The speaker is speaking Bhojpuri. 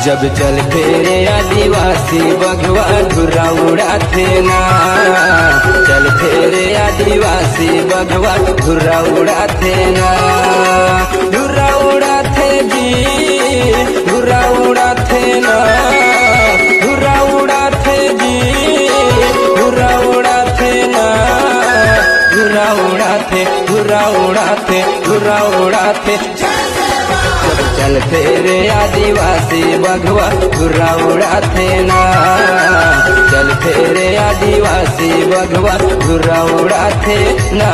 जब चल फेरे आदिवासी बघवा धुरा उड़ाते ना, चल फेरे आदिवासी बघवा धुरा उड़ाते ना, धुरा उड़ाते जी, धुरा उड़ाते ना, धुरा उड़ाते जी, धुरा उड़ाते ना, धुरा उड़ाते, धुरा उड़ाते, धुरा उड़ाते। चल फेरे आदिवासी बघवा धुरा उड़ाते ना, चल फेरे आदिवासी बघवा धुरा उड़ाते ना।